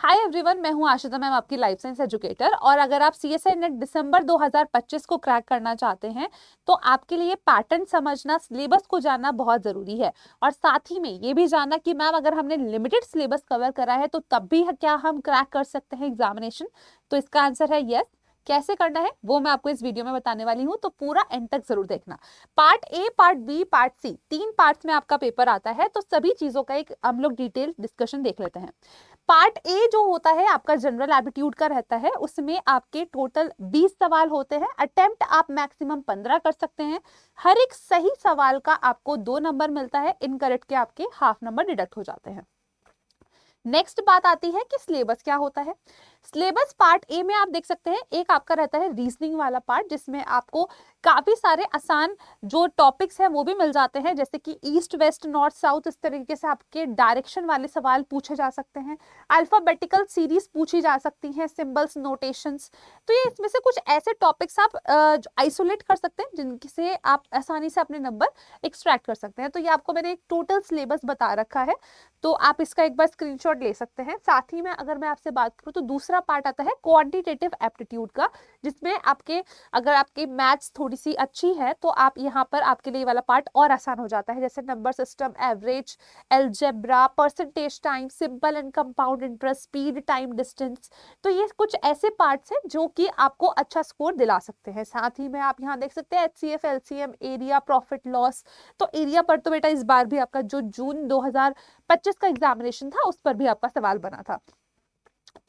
Hi everyone, मैं हूं Ashita ma'am, आपकी लाइफ साइंस एजुकेटर। और अगर आप सीएसआई नेट दिसंबर 2025 को क्रैक करना चाहते हैं तो आपके लिए पैटर्न समझना, सिलेबस को जानना बहुत जरूरी है। और साथ ही में ये भी जानना कि मैम अगर हमने लिमिटेड सिलेबस कवर करा है तो तब भी क्या हम क्रैक कर सकते हैं एग्जामिनेशन। तो इसका आंसर है यस। कैसे करना है वो मैं आपको इस वीडियो में बताने वाली हूँ, तो पूरा एंड तक जरूर देखना। Part A, part B, part C, 3 parts में आपका पेपर आता है, तो सभी चीजों का एक हम लोग डिटेल डिस्कशन देख लेते हैं। पार्ट ए जो होता है आपका जनरल एप्टीट्यूड का रहता है, उसमें आपके टोटल 20 सवाल होते हैं। अटेम्प्ट आप मैक्सिमम 15 कर सकते हैं। हर एक सही सवाल का आपको 2 नंबर मिलता है, इनकरेक्ट के आपके हाफ नंबर डिडक्ट हो जाते हैं। नेक्स्ट बात आती है कि सिलेबस क्या होता है। सिलेबस पार्ट ए में आप देख सकते हैं, एक आपका रहता है रीजनिंग वाला पार्ट, जिसमें आपको काफी सारे आसान जो टॉपिक्स हैं वो भी मिल जाते हैं, जैसे कि ईस्ट वेस्ट नॉर्थ साउथ, इस तरीके से आपके डायरेक्शन वाले सवाल पूछे जा सकते हैं। अल्फाबेटिकल सीरीज पूछी जा सकती हैं, सिंबल्स, नोटेशंस। तो ये इसमें से कुछ ऐसे टॉपिक्स आप आइसोलेट कर सकते हैं जिनसे आप आसानी से अपने नंबर एक्सट्रैक्ट कर सकते हैं। तो ये आपको मैंने एक टोटल सिलेबस बता रखा है, तो आप इसका एक बार स्क्रीनशॉट ले सकते हैं। साथ ही में अगर मैं आपसे बात करूं तो दूसरा पार्ट आता है क्वांटिटेटिव एप्टीट्यूड का, जिसमें आपके अगर आपकी मैथ्स थोड़ी सी अच्छी है तो आप यहाँ पर आपके लिए वाला पार्ट और आसान हो जाता है, जैसे number system, average, algebra, percentage time, simple and compound interest, speed, time, distance. तो ये कुछ ऐसे पार्ट्स हैं जो कि आपको अच्छा स्कोर दिला सकते हैं। साथ ही में आप यहाँ देख सकते हैं HCF, LCM, area, profit loss. तो एरिया पर तो बेटा इस बार भी आपका जो जून 2025 का एग्जामिनेशन था उस पर भी आपका सवाल बना था।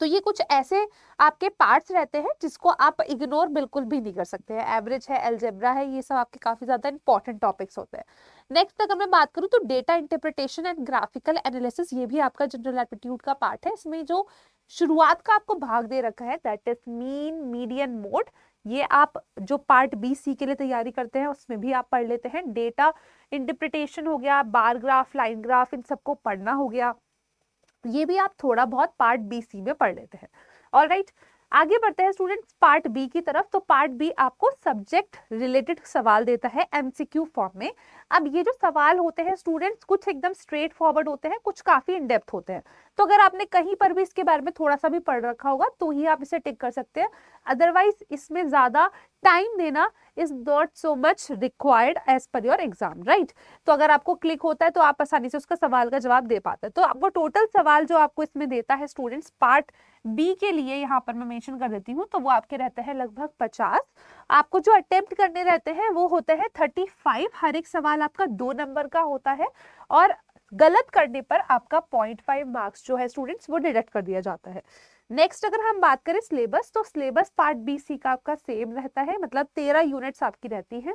तो ये कुछ ऐसे आपके पार्ट्स रहते हैं जिसको आप इग्नोर बिल्कुल भी नहीं कर सकते हैं। एवरेज है, अलजेब्रा है, ये सब आपके काफी ज्यादा इंपॉर्टेंट टॉपिक्स होते हैं। नेक्स्ट अगर मैं बात करूं तो data interpretation and graphical analysis, ये भी आपका जनरल एप्टीट्यूड का पार्ट है। इसमें जो शुरुआत का आपको भाग दे रखा है that is mean, median, mode, ये आप जो पार्ट बी सी के लिए तैयारी करते हैं उसमें भी आप पढ़ लेते हैं। डेटा इंटरप्रिटेशन हो गया, बार ग्राफ, लाइन ग्राफ, इन सबको पढ़ना हो गया, ये भी आप थोड़ा बहुत पार्ट बी सी में पढ़ लेते हैं। ऑलराइट, आगे बढ़ते हैं स्टूडेंट्स पार्ट बी की तरफ। तो पार्ट बी आपको सब्जेक्ट रिलेटेड सवाल देता है एमसीक्यू फॉर्म में। अब ये जो सवाल होते हैं स्टूडेंट्स, कुछ एकदम स्ट्रेट फॉरवर्ड होते हैं, कुछ काफी इन डेप्थ होते हैं। तो अगर आपने कहीं पर भी इसके बारे में थोड़ा सा भी पढ़ रखा होगा तो ही आप इसे टिक कर सकते हैं, अदरवाइज इसमें ज्यादा टाइम देना is not so much required as per your exam, right. तो अगर आपको क्लिक होता है तो आप आसानी से उसका सवाल का जवाब दे पाते हैं। तो आपको टोटल सवाल जो आपको इसमें देता है स्टूडेंट्स पार्ट बी के लिए, यहाँ पर मैं मेंशन कर देती हूँ, तो वो आपके रहते हैं लगभग 50। आपको जो अटेम्प्ट करने रहते हैं वो होते हैं 35। हर एक सवाल आपका 2 नंबर का होता है, और गलत करने पर आपका 0.5 मार्क्स जो है स्टूडेंट्स वो डिडक्ट कर दिया जाता है। नेक्स्ट अगर हम बात करें सिलेबस, तो सिलेबस पार्ट बी सी का आपका सेम रहता है, मतलब 13 यूनिट्स आपकी रहती हैं।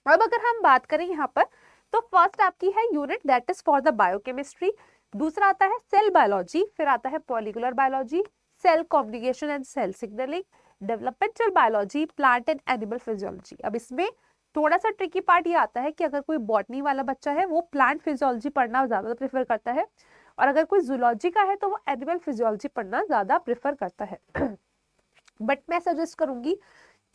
अब अगर हम बात करें यहाँ पर, तो फर्स्ट आपकी है unit that is for the biochemistry, दूसरा आता है सेल बायोलॉजी, फिर आता है molecular biology, cell communication and cell signalling, developmental biology, plant and animal physiology. अब इसमें थोड़ा सा ट्रिकी पार्ट ये आता है कि अगर कोई बॉटनी वाला बच्चा है वो प्लांट फिजियोलॉजी पढ़ना ज्यादा प्रेफर करता है, और अगर कोई जूलॉजी का है तो वो एनिमल फिजियोलॉजी पढ़ना ज्यादा प्रेफर करता है। बट मैं सजेस्ट करूंगी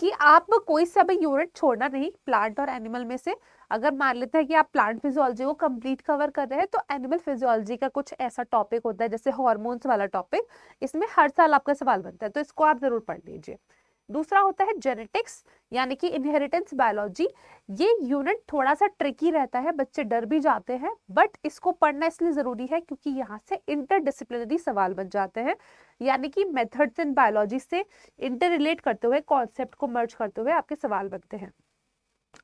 कि आप कोई सा भी यूनिट छोड़ना नहीं प्लांट और एनिमल में से। अगर मान लेते हैं कि आप प्लांट फिजियोलॉजी को कंप्लीट कवर कर रहे हैं, तो एनिमल फिजियोलॉजी का कुछ ऐसा टॉपिक होता है जैसे हार्मोन्स वाला टॉपिक, इसमें हर साल आपका सवाल बनता है, तो इसको आप जरूर पढ़ लीजिए। दूसरा होता है जेनेटिक्स, यानी कि इनहेरिटेंस बायोलॉजी। ये यूनिट थोड़ा सा ट्रिकी रहता है, बच्चे डर भी जाते हैं, बट इसको पढ़ना इसलिए जरूरी है क्योंकि यहाँ से इंटरडिसिप्लिनरी सवाल बन जाते हैं, यानी कि मेथड्स इन बायोलॉजी से इंटर रिलेट करते हुए, कॉन्सेप्ट को मर्ज करते हुए आपके सवाल बनते हैं।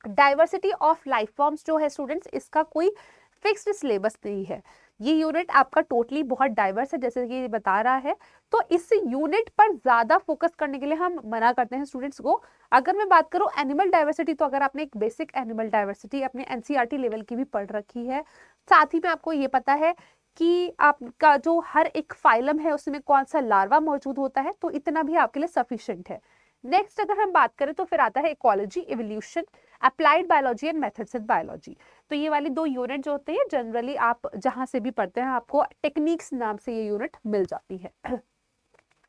डाइवर्सिटी ऑफ लाइफ फॉर्म्स जो है स्टूडेंट्स, इसका कोई फिक्स्ड सिलेबस नहीं है। ये यूनिट आपका टोटली बहुत डाइवर्स है, जैसे कि ये बता रहा है। तो इस यूनिट पर ज्यादा फोकस करने के लिए हम मना करते हैं स्टूडेंट्स को। अगर मैं बात करूं एनिमल डाइवर्सिटी, तो अगर आपने एक बेसिक एनिमल डाइवर्सिटी अपने एनसीईआरटी लेवल की भी पढ़ रखी है, साथ ही में आपको ये पता है कि आपका जो हर एक फाइलम है उसमें कौन सा लार्वा मौजूद होता है, तो इतना भी आपके लिए सफिशिएंट है। नेक्स्ट अगर हम बात करें तो फिर आता है ecology, evolution, applied biology and methods in biology. तो ये वाली 2 यूनिट जो होते हैं जनरली आप जहां से भी पढ़ते हैं आपको टेक्निक्स नाम से ये यूनिट मिल जाती है।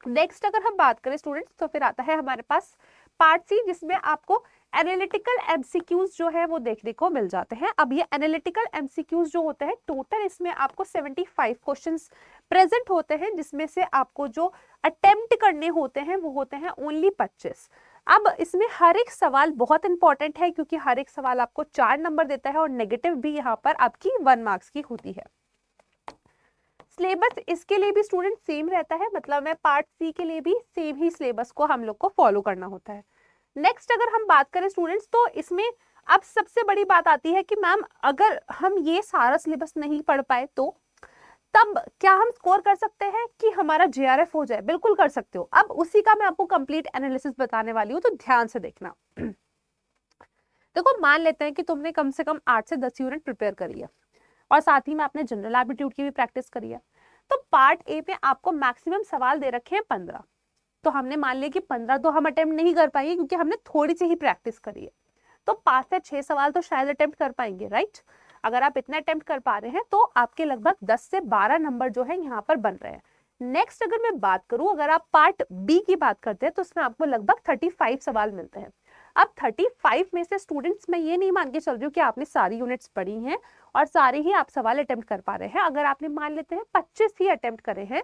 नेक्स्ट अगर हम बात करें स्टूडेंट्स, तो फिर आता है हमारे पास पार्ट सी, जिसमें आपको एनालिटिकल एमसीक्यूज जो है वो देखने को मिल जाते हैं। अब ये एनालिटिकल एमसीक्यूज जो होते हैं टोटल इसमें आपको 75 क्वेश्चंस प्रेजेंट होते हैं, जिसमें से आपको जो अटेम्प्ट करने होते हैं वो होते हैं ओनली 25। अब इसमें हर एक सवाल बहुत इंपॉर्टेंट है, क्योंकि हर एक सवाल आपको 4 नंबर देता है और नेगेटिव भी यहाँ पर आपकी 1 मार्क्स की होती है। सिलेबस इसके लिए भी स्टूडेंट सेम रहता है, मतलब मैं पार्ट सी के लिए भी सेम ही सिलेबस को हम लोग को फॉलो करना होता है। नेक्स्ट अगर हम बात करें स्टूडेंट्स, तो इसमें अब सबसे बड़ी बात आती है कि मैम अगर हम ये सारा सिलेबस नहीं पढ़ पाए तो तब क्या हम स्कोर कर सकते हैं कि हमारा जेआरएफ हो जाए? बिल्कुल कर सकते हो। अब उसी का मैं आपको कंप्लीट एनालिसिस बताने वाली हूँ, तो ध्यान से देखना। देखो, मान लेते हैं कि तुमने कम से कम 8 से 10 यूनिट प्रिपेयर करी है और साथ ही में आपने जनरल एप्टीट्यूड की भी प्रैक्टिस करी है। तो पार्ट ए में आपको मैक्सिमम सवाल दे रखे हैं 15। तो हमने मान लिया कि 15 तो हम अटेम्प्ट नहीं कर पाएंगे, क्योंकि हमने थोड़ी सी ही प्रैक्टिस करी है। तो 5 से 6 सवाल तो शायद अटेम्प्ट कर पाएंगे, राइट? अगर आप इतना अटेम्प्ट कर पा रहे हैं तो आपके लगभग 10 से 12 नंबर जो है यहाँ पर बन रहे हैं। नेक्स्ट अगर मैं बात करूं, अगर आप पार्ट बी की बात करते हैं तो उसमें आपको लगभग 35 सवाल मिलते हैं। अब 35 में से स्टूडेंट्स, मैं ये नहीं मान के चल रही हूँ कि आपने सारी यूनिट्स पढ़ी हैं और सारे ही आप सवाल अटेम्प्ट कर पा रहे हैं। अगर आपने मान लेते हैं 25 ही अटेम्प्ट करे हैं,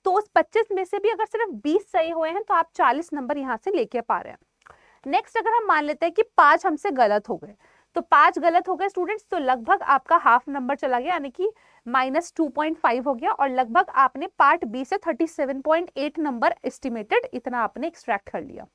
तो उस 25 में से भी अगर सिर्फ 20 सही हुए हैं तो आप 40 नंबर यहाँ से लेके पा रहे हैं। नेक्स्ट अगर हम मान लेते हैं कि 5 हमसे गलत हो गए, तो 5 गलत हो गए स्टूडेंट्स, तो लगभग आपका हाफ नंबर चला गया, यानी कि -2.5 हो गया, और लगभग आपने पार्ट बी से 37.8 नंबर एस्टिमेटेड इतना आपने एक्सट्रैक्ट कर लिया।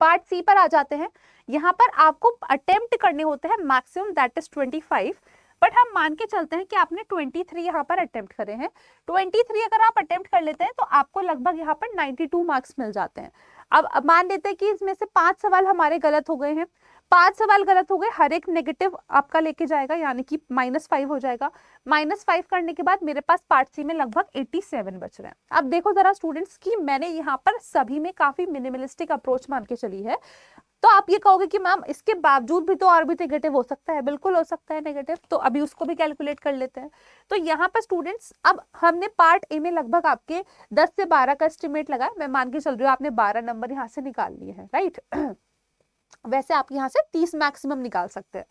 पार्ट सी पर आ जाते हैं। यहाँ पर आपको अटेम्प्ट करने होते हैं मैक्सिमम, दैट इज 25, बट हम मान के चलते हैं कि आपने 23 यहाँ पर अटेम्प्ट करे हैं। 23 अगर आप अटेम्प्ट कर लेते हैं तो आपको लगभग यहाँ पर 92 मार्क्स मिल जाते हैं। अब मान लेते हैं कि इसमें से 5 सवाल हमारे गलत हो गए हैं, 5 सवाल गलत हो गए, हर एक नेगेटिव आपका लेके जाएगा, यानी कि -5 हो जाएगा। -5 करने के बाद मेरे पास पार्ट सी में लगभग 87 बच रहे हैं। अब देखो जरा स्टूडेंट्स की मैंने यहाँ पर सभी में काफी मिनिमलिस्टिक अप्रोच मान के चली है। तो आप ये कहोगे कि मैम इसके बावजूद भी तो और भी नेगेटिव हो सकता है। बिल्कुल हो सकता है नेगेटिव, तो अभी उसको भी कैलकुलेट कर लेते हैं। तो यहाँ पर स्टूडेंट्स, अब हमने पार्ट ए में लगभग आपके 10 से 12 का एस्टिमेट लगाया, मैं मान के चल रही हूँ आपने 12 नंबर यहाँ से निकाल लिए हैं, राइट? वैसे आप यहाँ से 30 मैक्सिमम निकाल सकते हैं।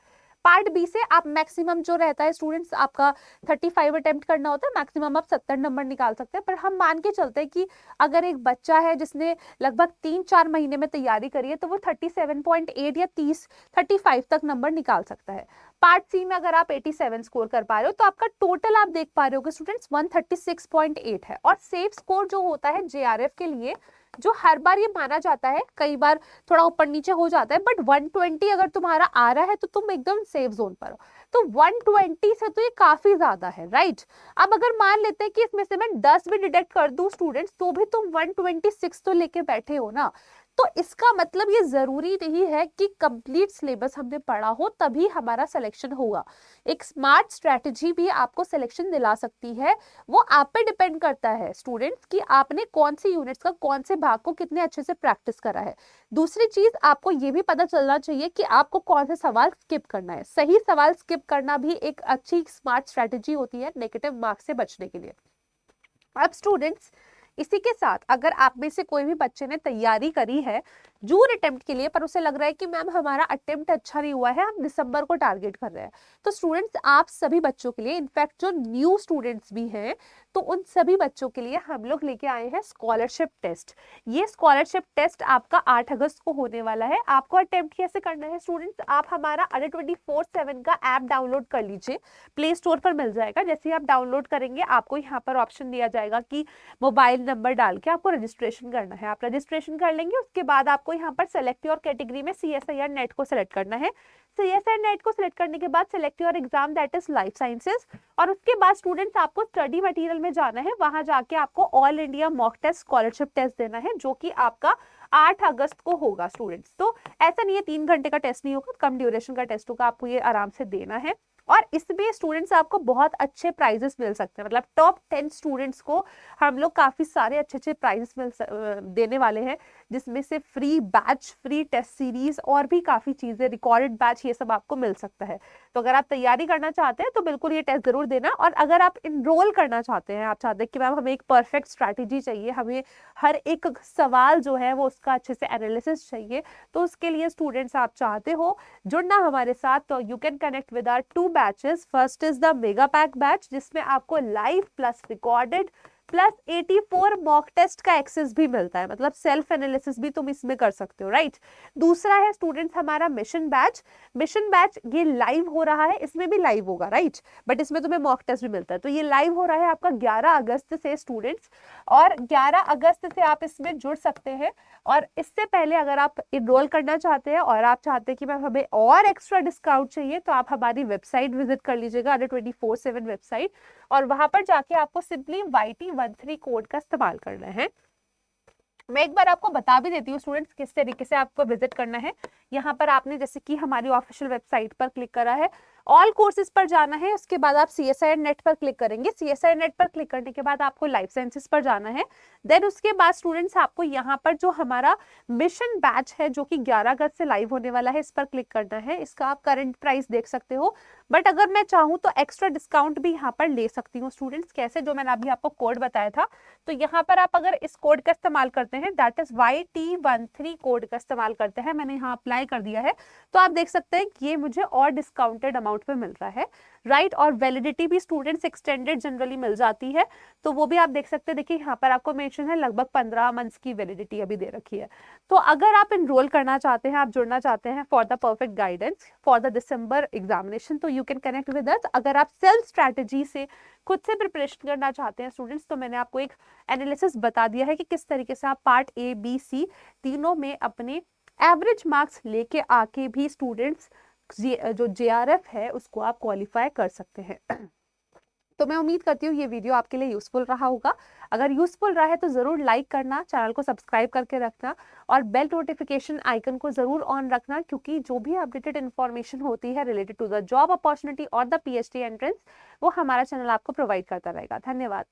पार्ट बी से आप मैक्सिमम जो रहता है स्टूडेंट्स आपका 35 अटेम्प्ट करना होता है, मैक्सिमम आप 70 नंबर निकाल सकते हैं। पर हम मान के चलते हैं कि अगर एक बच्चा है जिसने लगभग 3-4 महीने में तैयारी करी है, तो वो 37.8 या 35 तक नंबर निकाल सकता है। पार्ट सी में अगर आप 87 स्कोर कर पा रहे हो तो आपका टोटल आप देख पा रहे हो स्टूडेंट्स 136.8 है। और सेफ स्कोर जो होता है जेआरएफ के लिए, जो हर बार ये माना जाता है, कई बार थोड़ा ऊपर नीचे हो जाता है, बट 120 अगर तुम्हारा आ रहा है तो तुम एकदम सेफ जोन पर हो। तो 120 से तो ये काफी ज्यादा है, राइट? अब अगर मान लेते हैं कि इसमें से मैं 10 भी डिडक्ट कर दूं स्टूडेंट्स, तो भी तुम 126 तो लेके बैठे हो ना। तो इसका मतलब ये जरूरी नहीं है कि कंप्लीट सिलेबस हमने पढ़ा हो तभी हमारा सिलेक्शन होगा। एक स्मार्ट स्ट्रेटजी भी आपको सिलेक्शन दिला सकती है। वो आप पे डिपेंड करता है स्टूडेंट्स कि आपने कौन सी यूनिट्स का कौन से भाग को कितने अच्छे से प्रैक्टिस करा है। दूसरी चीज, आपको ये भी पता चलना चाहिए कि आपको कौन से सवाल स्किप करना है। सही सवाल स्किप करना भी एक अच्छी स्मार्ट स्ट्रेटजी होती है नेगेटिव मार्क्स से बचने के लिए। अब स्टूडेंट्स, इसी के साथ अगर आप में से कोई भी बच्चे ने तैयारी करी है जून अटेम्प्ट के लिए, पर उसे लग रहा है कि मैम हमारा अटेम्प्ट अच्छा नहीं हुआ है, हम दिसंबर को टारगेट कर रहे हैं, तो स्टूडेंट्स आप सभी बच्चों के लिए, इनफैक्ट जो न्यू स्टूडेंट्स भी हैं, तो उन सभी बच्चों के लिए हम लोग लेके आए हैं स्कॉलरशिप टेस्ट। ये स्कॉलरशिप टेस्ट आपका 8 अगस्त को होने वाला है। आपको अटेम्प्ट कैसे करना है स्टूडेंट्स? आप हमारा अडर 24/7 का ऐप डाउनलोड कर लीजिए, प्ले स्टोर पर मिल जाएगा। जैसे ही आप डाउनलोड करेंगे आपको यहाँ पर ऑप्शन दिया जाएगा कि मोबाइल नंबर डाल के आपको रजिस्ट्रेशन करना है। आप रजिस्ट्रेशन कर लेंगे, उसके बाद आपको यहाँ पर सेलेक्ट योर कैटेगरी में CSIR नेट को सेलेक्ट करना है। CSIR नेट को सिलेक्ट करने के बाद select your exam, that is life sciences, और उसके बाद स्टूडेंट्स आपको स्टडी मटेरियल में जाना है। वहां जाके आपको all India mock test scholarship test देना है, जो कि आपका 8 अगस्त को होगा स्टूडेंट्स। तो ऐसा नहीं है 3 घंटे का टेस्ट नहीं होगा, कम ड्यूरेशन का टेस्ट होगा, आपको ये आराम से देना है। और इसमें स्टूडेंट्स आपको बहुत अच्छे प्राइजेस मिल सकते हैं, मतलब टॉप 10 स्टूडेंट्स को हम लोग काफी सारे अच्छे अच्छे प्राइजेस देने वाले हैं, जिसमें से free batch, free test series और भी काफी चीजें, रिकॉर्डेड बैच, ये सब आपको मिल सकता है। तो अगर आप तैयारी करना चाहते हैं तो बिल्कुल ये टेस्ट जरूर देना। और अगर आप इनरोल करना चाहते हैं, आप चाहते हैं कि मैम हमें एक परफेक्ट स्ट्रैटेजी चाहिए, हमें हर एक सवाल जो है वो उसका अच्छे से एनालिसिस चाहिए, तो उसके लिए स्टूडेंट्स आप चाहते हो जुड़ना हमारे साथ, तो you can connect with our 2 batches, first is the mega pack batch जिसमें आपको live plus recorded plus 84 mock test का एक्सेस भी मिलता है, मतलब सेल्फ एनालिसिस भी तुम इसमें कर सकते हो, राइट। दूसरा है स्टूडेंट्स हमारा मिशन बैच। मिशन बैच ये लाइव हो रहा है, इसमें भी लाइव होगा, राइट, बट इसमें तुम्हें मॉक टेस्ट भी मिलता है। तो ये लाइव हो रहा है आपका 11 अगस्त से स्टूडेंट्स, और 11 अगस्त से आप इसमें जुड़ सकते हैं। और इससे पहले अगर आप इनरोल करना चाहते हैं और आप चाहते हैं कि मैम हमें और एक्स्ट्रा डिस्काउंट चाहिए, तो आप हमारी वेबसाइट विजिट कर लीजिएगा, अंडर 24/7 वेबसाइट, और वहां पर जाके आपको सिंपली YT13 कोड का इस्तेमाल करना है। मैं एक बार आपको बता भी देती हूँ स्टूडेंट्स किस तरीके से आपको विजिट करना है। यहाँ पर आपने जैसे कि हमारी ऑफिशियल वेबसाइट पर क्लिक करा है, ऑल कोर्सेज पर जाना है, उसके बाद आप CSIR नेट पर क्लिक करेंगे। CSIR नेट पर क्लिक करने के बाद आपको लाइफ साइंसेस पर जाना है। देन उसके बाद स्टूडेंट्स आपको यहाँ पर जो हमारा मिशन बैच है जो कि 11 अगस्त से लाइव होने वाला है, इस पर क्लिक करना है। इसका आप करंट प्राइस देख सकते हो, बट अगर मैं चाहूँ तो एक्स्ट्रा डिस्काउंट भी यहाँ पर ले सकती हूँ स्टूडेंट्स। कैसे, जो मैंने अभी आपको कोड बताया था, तो यहाँ पर आप अगर इस कोड का इस्तेमाल करते हैं, दैट इज YT13 कोड का इस्तेमाल करते हैं, मैंने यहाँ अप्लाई कर दिया है, तो आप देख सकते हैं कि ये मुझे और डिस्काउंटेड अमाउंट पे मिल रहा है, राइट। और वैलिडिटी भी स्टूडेंट्स एक्सटेंडेड जनरली मिल जाती है, तो वो भी आप देख सकते हैं। देखिए यहाँ पर आपको मेंशन है लगभग 15 मंथ्स की वैलिडिटी अभी दे रखी है। तो अगर आप एनरोल करना चाहते हैं, आप जुड़ना चाहते हैं for the perfect guidance for the December examination, तो you can connect with us. अगर आप सेल्फ स्ट्रैटेजी से खुद से प्रिपरेशन करना चाहते हैं स्टूडेंट्स, तो मैंने आपको एक एनालिसिस बता दिया है कि किस तरीके से आप पार्ट A, B, C तीनों में अपने एवरेज मार्क्स लेके आके भी स्टूडेंट्स जो JRF है उसको आप क्वालिफाई कर सकते हैं। तो मैं उम्मीद करती हूँ ये वीडियो आपके लिए यूजफुल रहा होगा। अगर यूजफुल रहा है तो ज़रूर लाइक करना, चैनल को सब्सक्राइब करके रखना, और बेल नोटिफिकेशन आइकन को ज़रूर ऑन रखना, क्योंकि जो भी अपडेटेड इन्फॉर्मेशन होती है related to the job opportunity और द PhD एंट्रेंस, वो हमारा चैनल आपको प्रोवाइड करता रहेगा। धन्यवाद।